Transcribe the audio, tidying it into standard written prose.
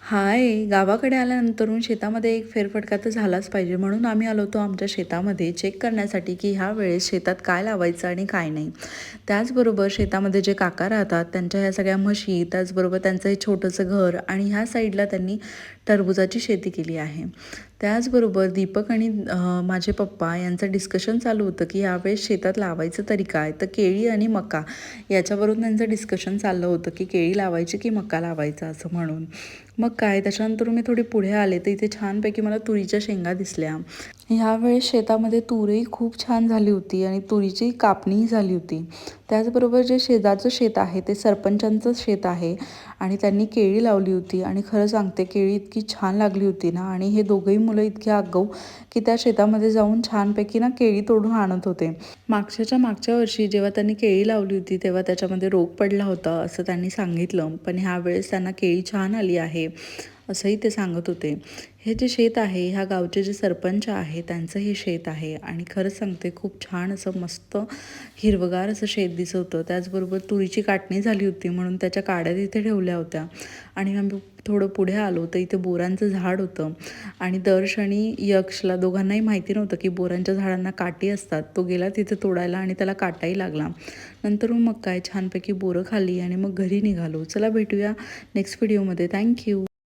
हाय, गावाकडे आल्यानंतरून शेतामध्ये एक फेरफटका तर झालाच पाहिजे, म्हणून आम्ही आलो होतो आमच्या शेतामध्ये चेक करण्यासाठी की ह्या वेळेस शेतात काय लावायचं आणि काय नाही. त्याचबरोबर शेतामध्ये जे काका राहतात त्यांच्या ह्या सगळ्या म्हशी, त्याचबरोबर त्यांचं हे छोटंसं घर आणि ह्या साईडला त्यांनी टरबूजाची शेती केली आहे. त्याचबरोबर दीपक आणि माझे पप्पा यांचं डिस्कशन चालू होतं की यावेळेस शेतात लावायचं तरी काय, तर केळी आणि मका याच्यावरून त्यांचं डिस्कशन चाललं होतं की केळी लावायची की मका लावायचा असं म्हणून. मग काय त्याच्यानंतर मी थोडी पुढे आले तर इथे छानपैकी मला तुरीच्या शेंगा दिसल्या. ह्यावेळेस शेतामध्ये तूरही खूप छान झाली होती आणि तुरीची कापणीही झाली होती. त्याचबरोबर जे शेजारचं शेत आहे ते सरपंचांचं शेत आहे आणि त्यांनी केळी लावली होती आणि खरं सांगते केळी इतकी छान लागली होती ना, आणि हे दोघंही मुलं इतके आगाऊ की त्या शेतामध्ये जाऊन छानपैकी ना केळी तोडून आणत होते. मागच्या वर्षी जेव्हा त्यांनी केळी लावली होती तेव्हा त्याच्यामध्ये रोग पडला होता असं त्यांनी सांगितलं, पण ह्यावेळेस त्यांना केळी छान आली आहे असंही ते सांगत होते. हे जे शेत आहे ह्या गावचे जे सरपंच आहे त्यांचं हे शेत आहे आणि खरंच सांगते खूप छान असं मस्त हिरवगार असं शेत दिसत होतं. त्याचबरोबर तुरीची काटणी झाली होती म्हणून त्याच्या काड्या तिथे ठेवल्या होत्या आणि आम्ही थोडं पुढे आलो तर इथे बोरांचं झाड होतं आणि दर्श आणि यक्षला दोघांनाही माहिती नव्हतं की बोरांच्या झाडांना काठी असतात. तो गेला तिथे तोडायला आणि त्याला काटाही लागला. नंतर मग काय छानपैकी बोरं खाल्ली आणि मग घरी निघालो. चला भेटूया नेक्स्ट व्हिडिओमध्ये. थँक्यू.